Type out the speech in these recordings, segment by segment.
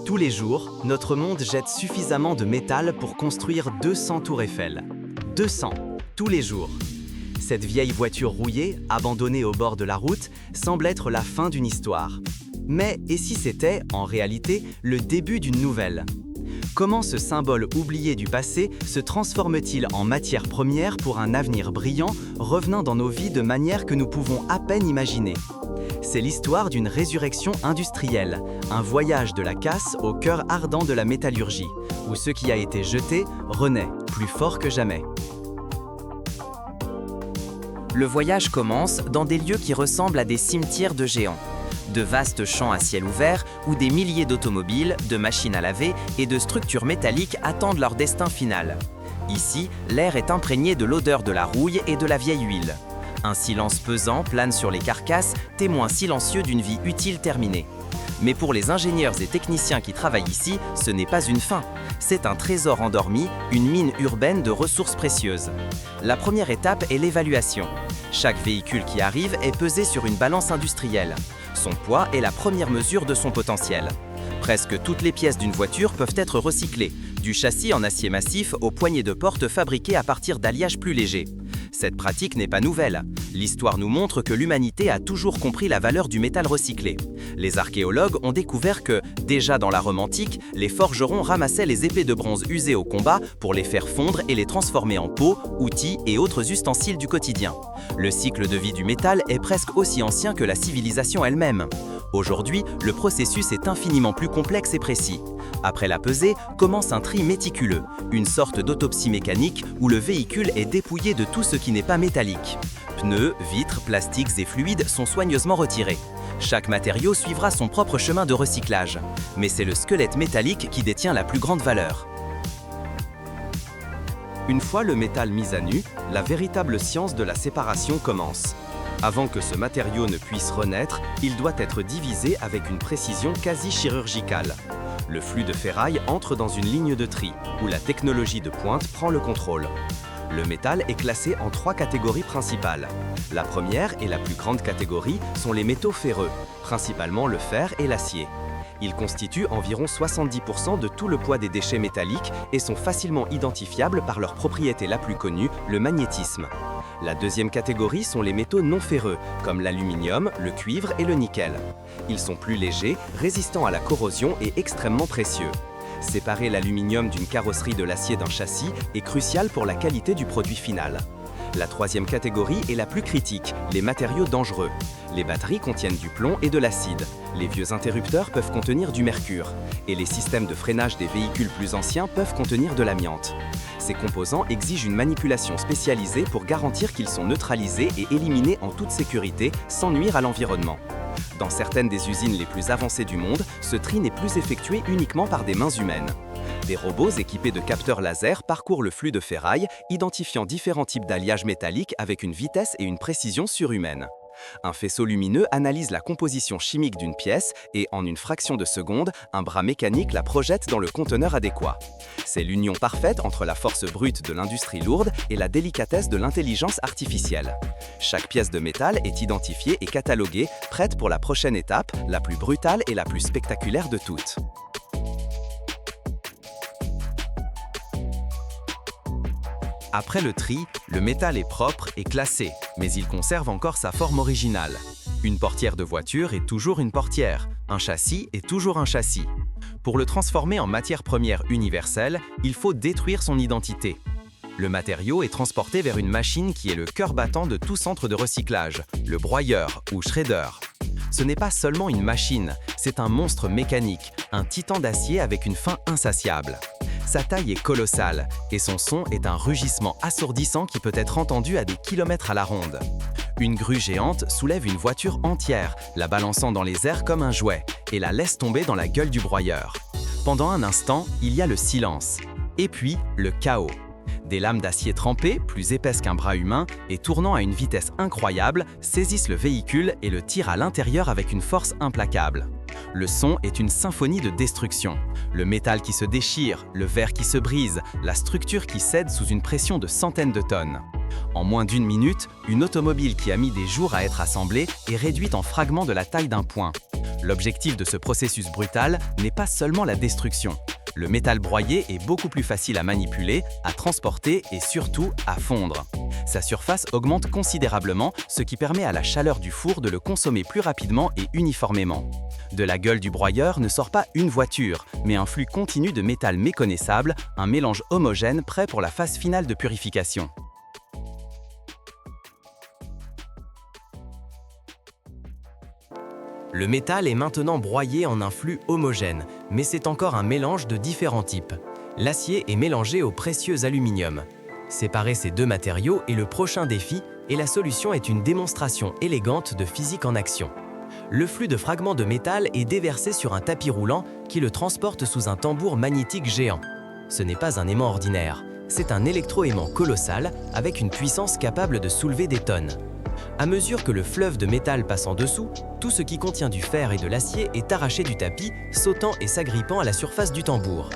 Tous les jours, notre monde jette suffisamment de métal pour construire 200 tours Eiffel. 200, tous les jours. Cette vieille voiture rouillée, abandonnée au bord de la route, semble être la fin d'une histoire. Mais et si c'était, en réalité, le début d'une nouvelle? Comment ce symbole oublié du passé se transforme-t-il en matière première pour un avenir brillant, revenant dans nos vies de manière que nous pouvons à peine imaginer? C'est l'histoire d'une résurrection industrielle, un voyage de la casse au cœur ardent de la métallurgie, où ce qui a été jeté renaît, plus fort que jamais. Le voyage commence dans des lieux qui ressemblent à des cimetières de géants. De vastes champs à ciel ouvert où des milliers d'automobiles, de machines à laver et de structures métalliques attendent leur destin final. Ici, l'air est imprégné de l'odeur de la rouille et de la vieille huile. Un silence pesant plane sur les carcasses, témoin silencieux d'une vie utile terminée. Mais pour les ingénieurs et techniciens qui travaillent ici, ce n'est pas une fin. C'est un trésor endormi, une mine urbaine de ressources précieuses. La première étape est l'évaluation. Chaque véhicule qui arrive est pesé sur une balance industrielle. Son poids est la première mesure de son potentiel. Presque toutes les pièces d'une voiture peuvent être recyclées, du châssis en acier massif aux poignées de porte fabriquées à partir d'alliages plus légers. Cette pratique n'est pas nouvelle. L'histoire nous montre que l'humanité a toujours compris la valeur du métal recyclé. Les archéologues ont découvert que, déjà dans la Rome antique, les forgerons ramassaient les épées de bronze usées au combat pour les faire fondre et les transformer en peaux, outils et autres ustensiles du quotidien. Le cycle de vie du métal est presque aussi ancien que la civilisation elle-même. Aujourd'hui, le processus est infiniment plus complexe et précis. Après la pesée, commence un tri méticuleux, une sorte d'autopsie mécanique où le véhicule est dépouillé de tout ce qui n'est pas métallique. Pneus, vitres, plastiques et fluides sont soigneusement retirés. Chaque matériau suivra son propre chemin de recyclage. Mais c'est le squelette métallique qui détient la plus grande valeur. Une fois le métal mis à nu, la véritable science de la séparation commence. Avant que ce matériau ne puisse renaître, il doit être divisé avec une précision quasi chirurgicale. Le flux de ferraille entre dans une ligne de tri, où la technologie de pointe prend le contrôle. Le métal est classé en 3 catégories principales. La première et la plus grande catégorie sont les métaux ferreux, principalement le fer et l'acier. Ils constituent environ 70% de tout le poids des déchets métalliques et sont facilement identifiables par leur propriété la plus connue, le magnétisme. La deuxième catégorie sont les métaux non ferreux, comme l'aluminium, le cuivre et le nickel. Ils sont plus légers, résistants à la corrosion et extrêmement précieux. Séparer l'aluminium d'une carrosserie de l'acier d'un châssis est crucial pour la qualité du produit final. La troisième catégorie est la plus critique, les matériaux dangereux. Les batteries contiennent du plomb et de l'acide. Les vieux interrupteurs peuvent contenir du mercure. Et les systèmes de freinage des véhicules plus anciens peuvent contenir de l'amiante. Ces composants exigent une manipulation spécialisée pour garantir qu'ils sont neutralisés et éliminés en toute sécurité, sans nuire à l'environnement. Dans certaines des usines les plus avancées du monde, ce tri n'est plus effectué uniquement par des mains humaines. Des robots équipés de capteurs laser parcourent le flux de ferraille, identifiant différents types d'alliages métalliques avec une vitesse et une précision surhumaines. Un faisceau lumineux analyse la composition chimique d'une pièce et, en une fraction de seconde, un bras mécanique la projette dans le conteneur adéquat. C'est l'union parfaite entre la force brute de l'industrie lourde et la délicatesse de l'intelligence artificielle. Chaque pièce de métal est identifiée et cataloguée, prête pour la prochaine étape, la plus brutale et la plus spectaculaire de toutes. Après le tri, le métal est propre et classé, mais il conserve encore sa forme originale. Une portière de voiture est toujours une portière, un châssis est toujours un châssis. Pour le transformer en matière première universelle, il faut détruire son identité. Le matériau est transporté vers une machine qui est le cœur battant de tout centre de recyclage, le broyeur ou shredder. Ce n'est pas seulement une machine, c'est un monstre mécanique, un titan d'acier avec une faim insatiable. Sa taille est colossale et son son est un rugissement assourdissant qui peut être entendu à des kilomètres à la ronde. Une grue géante soulève une voiture entière, la balançant dans les airs comme un jouet et la laisse tomber dans la gueule du broyeur. Pendant un instant, il y a le silence. Et puis, le chaos. Des lames d'acier trempées, plus épaisses qu'un bras humain et tournant à une vitesse incroyable, saisissent le véhicule et le tirent à l'intérieur avec une force implacable. Le son est une symphonie de destruction. Le métal qui se déchire, le verre qui se brise, la structure qui cède sous une pression de centaines de tonnes. En moins d'une minute, une automobile qui a mis des jours à être assemblée est réduite en fragments de la taille d'un poing. L'objectif de ce processus brutal n'est pas seulement la destruction. Le métal broyé est beaucoup plus facile à manipuler, à transporter et surtout à fondre. Sa surface augmente considérablement, ce qui permet à la chaleur du four de le consommer plus rapidement et uniformément. De la gueule du broyeur ne sort pas une voiture, mais un flux continu de métal méconnaissable, un mélange homogène prêt pour la phase finale de purification. Le métal est maintenant broyé en un flux homogène, mais c'est encore un mélange de différents types. L'acier est mélangé au précieux aluminium. Séparer ces deux matériaux est le prochain défi et la solution est une démonstration élégante de physique en action. Le flux de fragments de métal est déversé sur un tapis roulant qui le transporte sous un tambour magnétique géant. Ce n'est pas un aimant ordinaire, c'est un électroaimant colossal avec une puissance capable de soulever des tonnes. À mesure que le fleuve de métal passe en dessous, tout ce qui contient du fer et de l'acier est arraché du tapis, sautant et s'agrippant à la surface du tambour.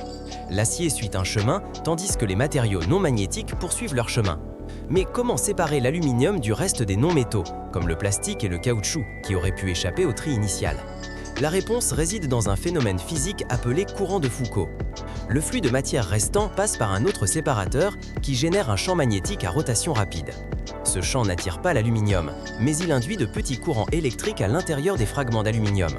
L'acier suit un chemin, tandis que les matériaux non magnétiques poursuivent leur chemin. Mais comment séparer l'aluminium du reste des non-métaux, comme le plastique et le caoutchouc, qui auraient pu échapper au tri initial? La réponse réside dans un phénomène physique appelé courant de Foucault. Le flux de matière restant passe par un autre séparateur qui génère un champ magnétique à rotation rapide. Ce champ n'attire pas l'aluminium, mais il induit de petits courants électriques à l'intérieur des fragments d'aluminium.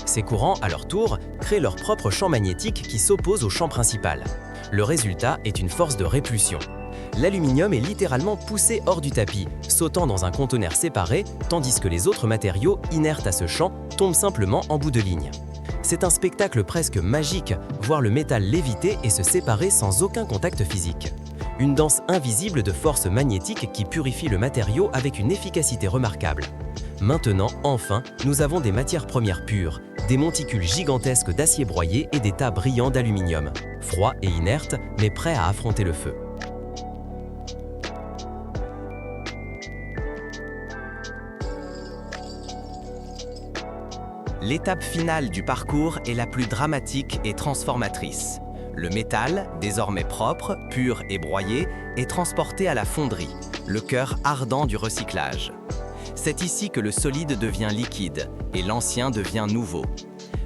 Ces courants, à leur tour, créent leur propre champ magnétique qui s'oppose au champ principal. Le résultat est une force de répulsion. L'aluminium est littéralement poussé hors du tapis, sautant dans un conteneur séparé, tandis que les autres matériaux, inertes à ce champ, tombent simplement en bout de ligne. C'est un spectacle presque magique, voir le métal léviter et se séparer sans aucun contact physique. Une danse invisible de forces magnétiques qui purifie le matériau avec une efficacité remarquable. Maintenant, enfin, nous avons des matières premières pures, des monticules gigantesques d'acier broyé et des tas brillants d'aluminium, froids et inertes, mais prêts à affronter le feu. L'étape finale du parcours est la plus dramatique et transformatrice. Le métal, désormais propre, pur et broyé, est transporté à la fonderie, le cœur ardent du recyclage. C'est ici que le solide devient liquide et l'ancien devient nouveau.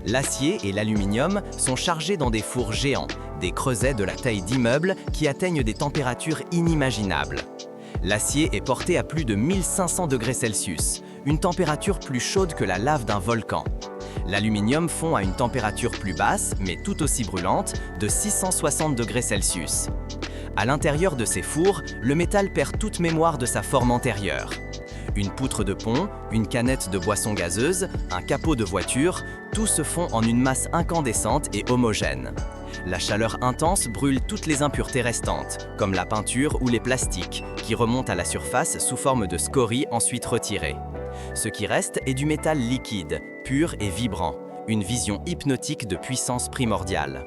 L'acier et l'aluminium sont chargés dans des fours géants, des creusets de la taille d'immeubles qui atteignent des températures inimaginables. L'acier est porté à plus de 1500 degrés Celsius, une température plus chaude que la lave d'un volcan. L'aluminium fond à une température plus basse, mais tout aussi brûlante, de 660 degrés Celsius. À l'intérieur de ces fours, le métal perd toute mémoire de sa forme antérieure. Une poutre de pont, une canette de boisson gazeuse, un capot de voiture, tout se fond en une masse incandescente et homogène. La chaleur intense brûle toutes les impuretés restantes, comme la peinture ou les plastiques, qui remontent à la surface sous forme de scories ensuite retirées. Ce qui reste est du métal liquide, pur et vibrant, une vision hypnotique de puissance primordiale.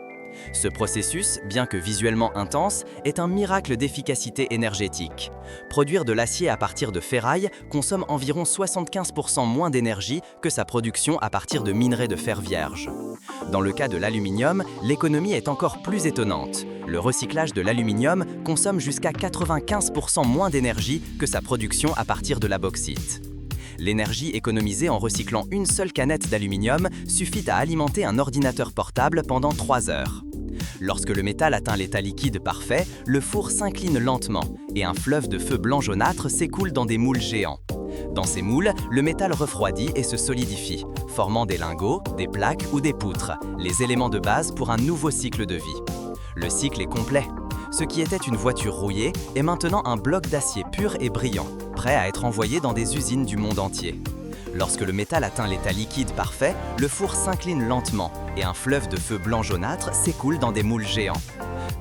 Ce processus, bien que visuellement intense, est un miracle d'efficacité énergétique. Produire de l'acier à partir de ferraille consomme environ 75% moins d'énergie que sa production à partir de minerais de fer vierge. Dans le cas de l'aluminium, l'économie est encore plus étonnante. Le recyclage de l'aluminium consomme jusqu'à 95% moins d'énergie que sa production à partir de la bauxite. L'énergie économisée en recyclant une seule canette d'aluminium suffit à alimenter un ordinateur portable pendant 3 heures. Lorsque le métal atteint l'état liquide parfait, le four s'incline lentement et un fleuve de feu blanc jaunâtre s'écoule dans des moules géants. Dans ces moules, le métal refroidit et se solidifie, formant des lingots, des plaques ou des poutres, les éléments de base pour un nouveau cycle de vie. Le cycle est complet. Ce qui était une voiture rouillée est maintenant un bloc d'acier pur et brillant, prêt à être envoyé dans des usines du monde entier. Lorsque le métal atteint l'état liquide parfait, le four s'incline lentement et un fleuve de feu blanc jaunâtre s'écoule dans des moules géants.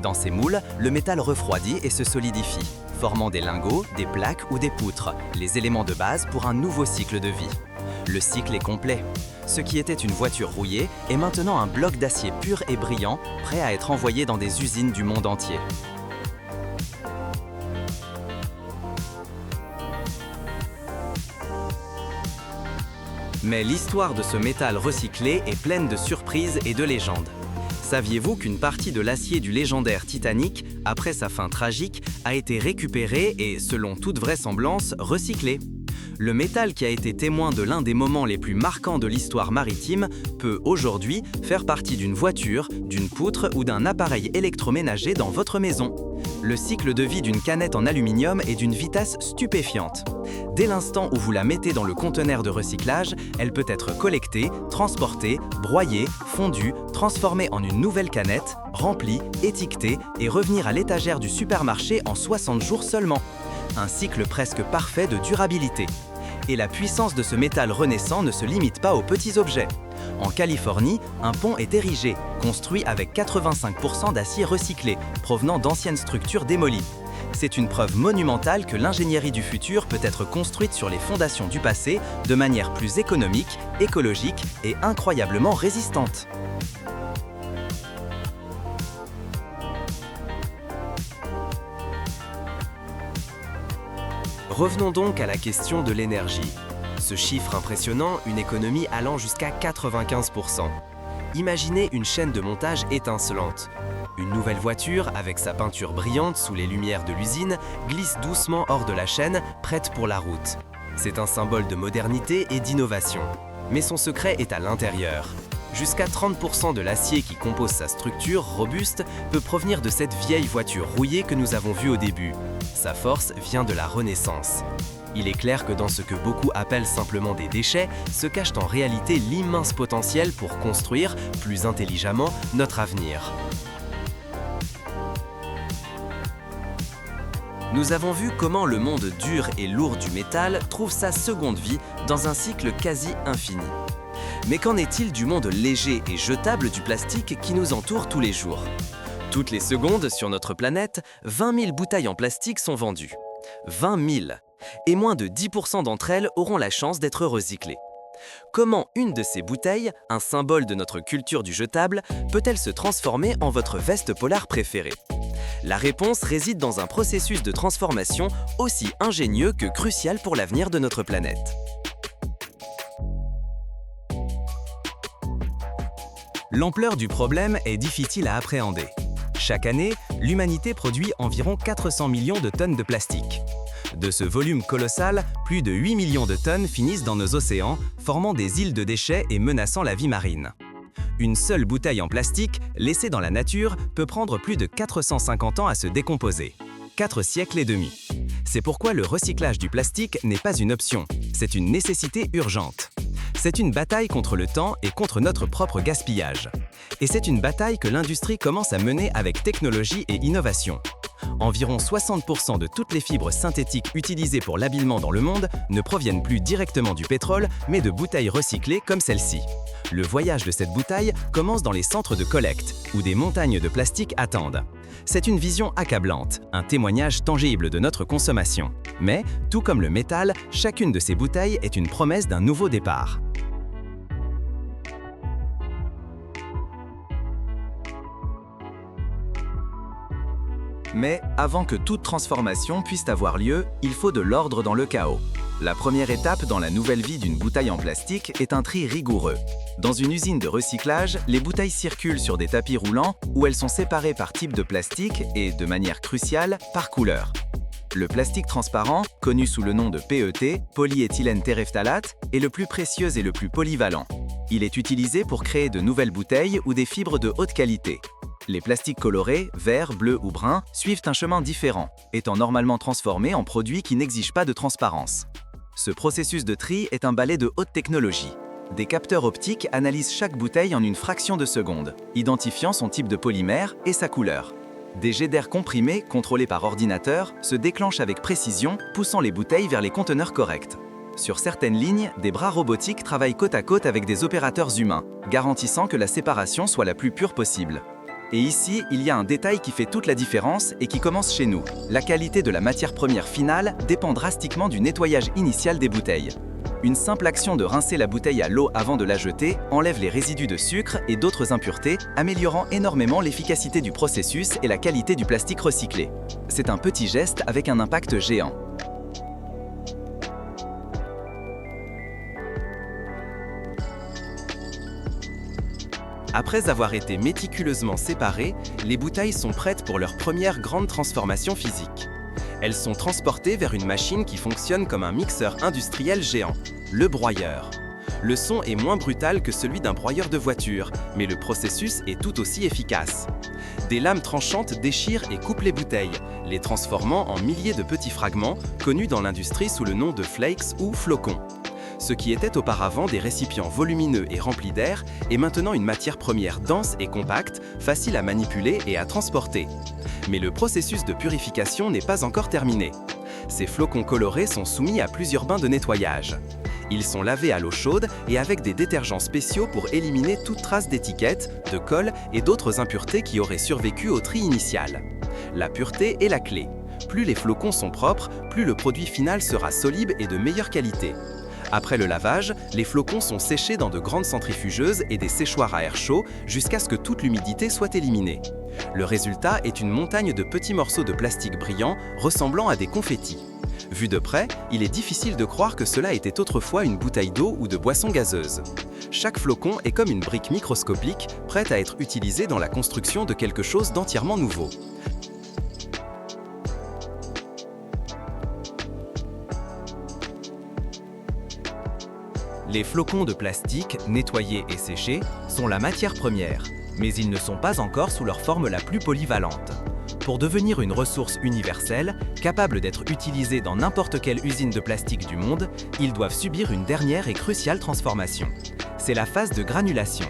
Dans ces moules, le métal refroidit et se solidifie, formant des lingots, des plaques ou des poutres, les éléments de base pour un nouveau cycle de vie. Le cycle est complet. Ce qui était une voiture rouillée est maintenant un bloc d'acier pur et brillant, prêt à être envoyé dans des usines du monde entier. Mais l'histoire de ce métal recyclé est pleine de surprises et de légendes. Saviez-vous qu'une partie de l'acier du légendaire Titanic, après sa fin tragique, a été récupérée et, selon toute vraisemblance, recyclée ? Le métal qui a été témoin de l'un des moments les plus marquants de l'histoire maritime peut aujourd'hui faire partie d'une voiture, d'une poutre ou d'un appareil électroménager dans votre maison. Le cycle de vie d'une canette en aluminium est d'une vitesse stupéfiante. Dès l'instant où vous la mettez dans le conteneur de recyclage, elle peut être collectée, transportée, broyée, fondue, transformée en une nouvelle canette, remplie, étiquetée et revenir à l'étagère du supermarché en 60 jours seulement. Un cycle presque parfait de durabilité. Et la puissance de ce métal renaissant ne se limite pas aux petits objets. En Californie, un pont est érigé, construit avec 85% d'acier recyclé, provenant d'anciennes structures démolies. C'est une preuve monumentale que l'ingénierie du futur peut être construite sur les fondations du passé de manière plus économique, écologique et incroyablement résistante. Revenons donc à la question de l'énergie. Ce chiffre impressionnant, une économie allant jusqu'à 95%. Imaginez une chaîne de montage étincelante. Une nouvelle voiture, avec sa peinture brillante sous les lumières de l'usine, glisse doucement hors de la chaîne, prête pour la route. C'est un symbole de modernité et d'innovation. Mais son secret est à l'intérieur. Jusqu'à 30% de l'acier qui compose sa structure robuste peut provenir de cette vieille voiture rouillée que nous avons vue au début. Sa force vient de la Renaissance. Il est clair que dans ce que beaucoup appellent simplement des déchets, se cache en réalité l'immense potentiel pour construire, plus intelligemment, notre avenir. Nous avons vu comment le monde dur et lourd du métal trouve sa seconde vie dans un cycle quasi infini. Mais qu'en est-il du monde léger et jetable du plastique qui nous entoure tous les jours ? Toutes les secondes, sur notre planète, 20 000 bouteilles en plastique sont vendues. 20 000 ! Et moins de 10% d'entre elles auront la chance d'être recyclées. Comment une de ces bouteilles, un symbole de notre culture du jetable, peut-elle se transformer en votre veste polaire préférée ? La réponse réside dans un processus de transformation aussi ingénieux que crucial pour l'avenir de notre planète. L'ampleur du problème est difficile à appréhender. Chaque année, l'humanité produit environ 400 millions de tonnes de plastique. De ce volume colossal, plus de 8 millions de tonnes finissent dans nos océans, formant des îles de déchets et menaçant la vie marine. Une seule bouteille en plastique, laissée dans la nature, peut prendre plus de 450 ans à se décomposer. 4 siècles et demi. C'est pourquoi le recyclage du plastique n'est pas une option, c'est une nécessité urgente. C'est une bataille contre le temps et contre notre propre gaspillage. Et c'est une bataille que l'industrie commence à mener avec technologie et innovation. Environ 60% de toutes les fibres synthétiques utilisées pour l'habillement dans le monde ne proviennent plus directement du pétrole, mais de bouteilles recyclées comme celle-ci. Le voyage de cette bouteille commence dans les centres de collecte, où des montagnes de plastique attendent. C'est une vision accablante, un témoignage tangible de notre consommation. Mais, tout comme le métal, chacune de ces bouteilles est une promesse d'un nouveau départ. Mais avant que toute transformation puisse avoir lieu, il faut de l'ordre dans le chaos. La première étape dans la nouvelle vie d'une bouteille en plastique est un tri rigoureux. Dans une usine de recyclage, les bouteilles circulent sur des tapis roulants où elles sont séparées par type de plastique et, de manière cruciale, par couleur. Le plastique transparent, connu sous le nom de PET, polyéthylène terephthalate, est le plus précieux et le plus polyvalent. Il est utilisé pour créer de nouvelles bouteilles ou des fibres de haute qualité. Les plastiques colorés, verts, bleus ou bruns, suivent un chemin différent, étant normalement transformés en produits qui n'exigent pas de transparence. Ce processus de tri est un balai de haute technologie. Des capteurs optiques analysent chaque bouteille en une fraction de seconde, identifiant son type de polymère et sa couleur. Des jets d'air comprimés, contrôlés par ordinateur, se déclenchent avec précision, poussant les bouteilles vers les conteneurs corrects. Sur certaines lignes, des bras robotiques travaillent côte à côte avec des opérateurs humains, garantissant que la séparation soit la plus pure possible. Et ici, il y a un détail qui fait toute la différence et qui commence chez nous. La qualité de la matière première finale dépend drastiquement du nettoyage initial des bouteilles. Une simple action de rincer la bouteille à l'eau avant de la jeter enlève les résidus de sucre et d'autres impuretés, améliorant énormément l'efficacité du processus et la qualité du plastique recyclé. C'est un petit geste avec un impact géant. Après avoir été méticuleusement séparées, les bouteilles sont prêtes pour leur première grande transformation physique. Elles sont transportées vers une machine qui fonctionne comme un mixeur industriel géant, le broyeur. Le son est moins brutal que celui d'un broyeur de voiture, mais le processus est tout aussi efficace. Des lames tranchantes déchirent et coupent les bouteilles, les transformant en milliers de petits fragments, connus dans l'industrie sous le nom de flakes ou flocons. Ce qui était auparavant des récipients volumineux et remplis d'air est maintenant une matière première dense et compacte, facile à manipuler et à transporter. Mais le processus de purification n'est pas encore terminé. Ces flocons colorés sont soumis à plusieurs bains de nettoyage. Ils sont lavés à l'eau chaude et avec des détergents spéciaux pour éliminer toute trace d'étiquette, de colle et d'autres impuretés qui auraient survécu au tri initial. La pureté est la clé. Plus les flocons sont propres, plus le produit final sera solide et de meilleure qualité. Après le lavage, les flocons sont séchés dans de grandes centrifugeuses et des séchoirs à air chaud jusqu'à ce que toute l'humidité soit éliminée. Le résultat est une montagne de petits morceaux de plastique brillants ressemblant à des confettis. Vu de près, il est difficile de croire que cela était autrefois une bouteille d'eau ou de boisson gazeuse. Chaque flocon est comme une brique microscopique, prête à être utilisée dans la construction de quelque chose d'entièrement nouveau. Les flocons de plastique, nettoyés et séchés, sont la matière première, mais ils ne sont pas encore sous leur forme la plus polyvalente. Pour devenir une ressource universelle, capable d'être utilisée dans n'importe quelle usine de plastique du monde, ils doivent subir une dernière et cruciale transformation. C'est la phase de granulation.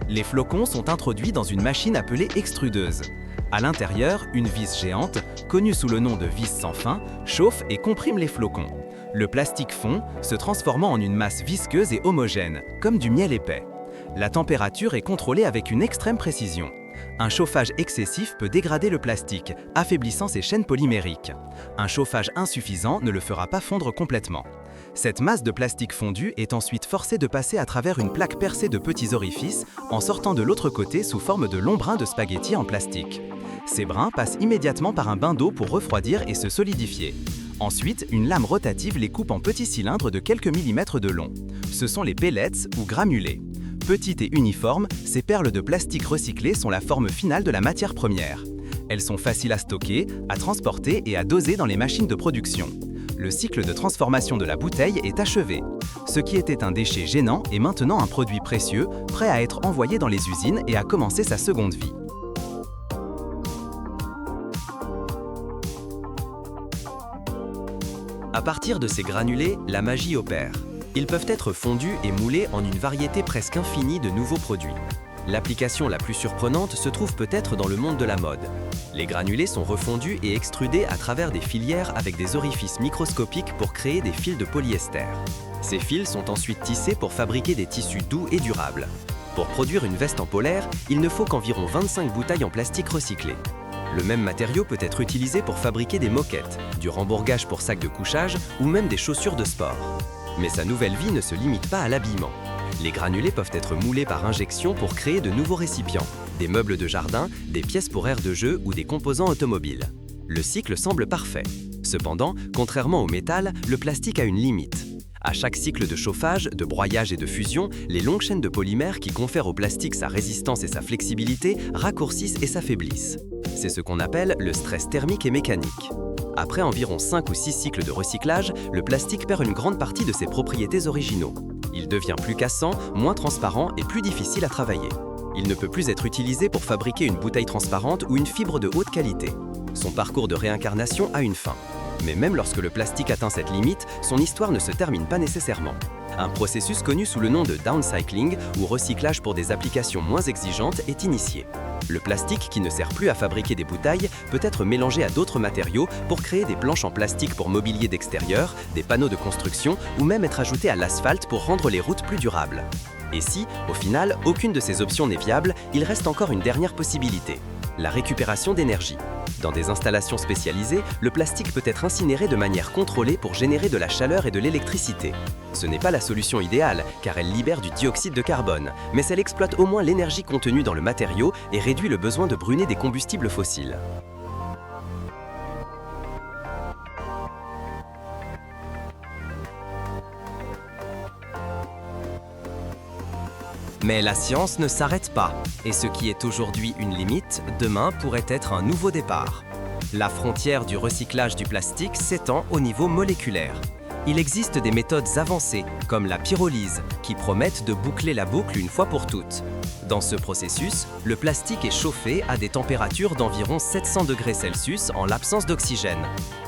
Les flocons sont introduits dans une machine appelée extrudeuse. À l'intérieur, une vis géante, connue sous le nom de vis sans fin, chauffe et comprime les flocons. Le plastique fond, se transformant en une masse visqueuse et homogène, comme du miel épais. La température est contrôlée avec une extrême précision. Un chauffage excessif peut dégrader le plastique, affaiblissant ses chaînes polymériques. Un chauffage insuffisant ne le fera pas fondre complètement. Cette masse de plastique fondu est ensuite forcée de passer à travers une plaque percée de petits orifices en sortant de l'autre côté sous forme de longs brins de spaghettis en plastique. Ces brins passent immédiatement par un bain d'eau pour refroidir et se solidifier. Ensuite, une lame rotative les coupe en petits cylindres de quelques millimètres de long. Ce sont les pellets ou granulés. Petites et uniformes, ces perles de plastique recyclées sont la forme finale de la matière première. Elles sont faciles à stocker, à transporter et à doser dans les machines de production. Le cycle de transformation de la bouteille est achevé. Ce qui était un déchet gênant est maintenant un produit précieux, prêt à être envoyé dans les usines et à commencer sa seconde vie. À partir de ces granulés, la magie opère. Ils peuvent être fondus et moulés en une variété presque infinie de nouveaux produits. L'application la plus surprenante se trouve peut-être dans le monde de la mode. Les granulés sont refondus et extrudés à travers des filières avec des orifices microscopiques pour créer des fils de polyester. Ces fils sont ensuite tissés pour fabriquer des tissus doux et durables. Pour produire une veste en polaire, il ne faut qu'environ 25 bouteilles en plastique recyclé. Le même matériau peut être utilisé pour fabriquer des moquettes, du rembourgage pour sacs de couchage ou même des chaussures de sport. Mais sa nouvelle vie ne se limite pas à l'habillement. Les granulés peuvent être moulés par injection pour créer de nouveaux récipients, des meubles de jardin, des pièces pour aires de jeu ou des composants automobiles. Le cycle semble parfait. Cependant, contrairement au métal, le plastique a une limite. À chaque cycle de chauffage, de broyage et de fusion, les longues chaînes de polymères qui confèrent au plastique sa résistance et sa flexibilité raccourcissent et s'affaiblissent. C'est ce qu'on appelle le stress thermique et mécanique. Après environ 5 ou 6 cycles de recyclage, le plastique perd une grande partie de ses propriétés originaux. Il devient plus cassant, moins transparent et plus difficile à travailler. Il ne peut plus être utilisé pour fabriquer une bouteille transparente ou une fibre de haute qualité. Son parcours de réincarnation a une fin. Mais même lorsque le plastique atteint cette limite, son histoire ne se termine pas nécessairement. Un processus connu sous le nom de downcycling ou recyclage pour des applications moins exigeantes est initié. Le plastique qui ne sert plus à fabriquer des bouteilles peut être mélangé à d'autres matériaux pour créer des planches en plastique pour mobilier d'extérieur, des panneaux de construction ou même être ajouté à l'asphalte pour rendre les routes plus durables. Et si, au final, aucune de ces options n'est viable, il reste encore une dernière possibilité, la récupération d'énergie. Dans des installations spécialisées, le plastique peut être incinéré de manière contrôlée pour générer de la chaleur et de l'électricité. Ce n'est pas la solution idéale, car elle libère du dioxyde de carbone, mais elle exploite au moins l'énergie contenue dans le matériau et réduit le besoin de brûler des combustibles fossiles. Mais la science ne s'arrête pas, et ce qui est aujourd'hui une limite, demain pourrait être un nouveau départ. La frontière du recyclage du plastique s'étend au niveau moléculaire. Il existe des méthodes avancées, comme la pyrolyse, qui promettent de boucler la boucle une fois pour toutes. Dans ce processus, le plastique est chauffé à des températures d'environ 700 degrés Celsius en l'absence d'oxygène.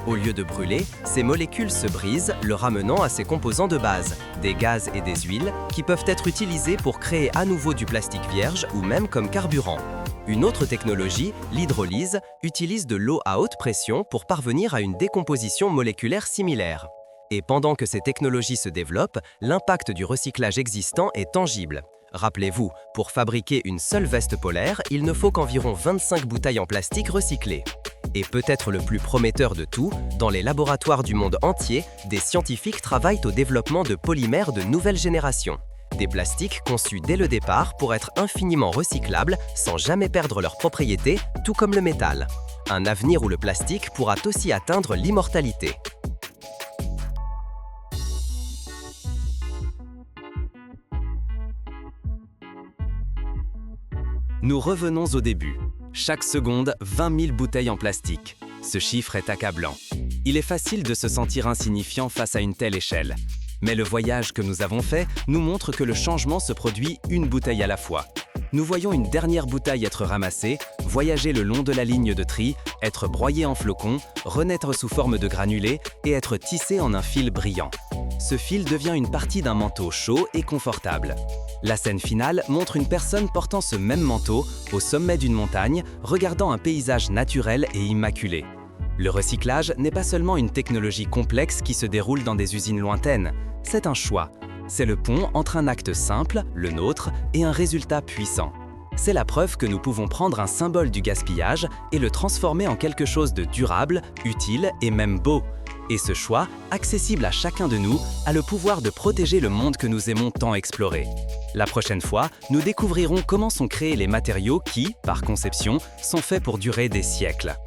Au lieu de brûler, ces molécules se brisent, le ramenant à ses composants de base, des gaz et des huiles, qui peuvent être utilisés pour créer à nouveau du plastique vierge ou même comme carburant. Une autre technologie, l'hydrolyse, utilise de l'eau à haute pression pour parvenir à une décomposition moléculaire similaire. Et pendant que ces technologies se développent, l'impact du recyclage existant est tangible. Rappelez-vous, pour fabriquer une seule veste polaire, il ne faut qu'environ 25 bouteilles en plastique recyclées. Et peut-être le plus prometteur de tout, dans les laboratoires du monde entier, des scientifiques travaillent au développement de polymères de nouvelle génération. Des plastiques conçus dès le départ pour être infiniment recyclables sans jamais perdre leurs propriétés, tout comme le métal. Un avenir où le plastique pourra aussi atteindre l'immortalité. Nous revenons au début. Chaque seconde, 20 000 bouteilles en plastique. Ce chiffre est accablant. Il est facile de se sentir insignifiant face à une telle échelle. Mais le voyage que nous avons fait nous montre que le changement se produit une bouteille à la fois. Nous voyons une dernière bouteille être ramassée, voyager le long de la ligne de tri, être broyée en flocons, renaître sous forme de granulés et être tissée en un fil brillant. Ce fil devient une partie d'un manteau chaud et confortable. La scène finale montre une personne portant ce même manteau au sommet d'une montagne, regardant un paysage naturel et immaculé. Le recyclage n'est pas seulement une technologie complexe qui se déroule dans des usines lointaines, c'est un choix. C'est le pont entre un acte simple, le nôtre, et un résultat puissant. C'est la preuve que nous pouvons prendre un symbole du gaspillage et le transformer en quelque chose de durable, utile et même beau. Et ce choix, accessible à chacun de nous, a le pouvoir de protéger le monde que nous aimons tant explorer. La prochaine fois, nous découvrirons comment sont créés les matériaux qui, par conception, sont faits pour durer des siècles.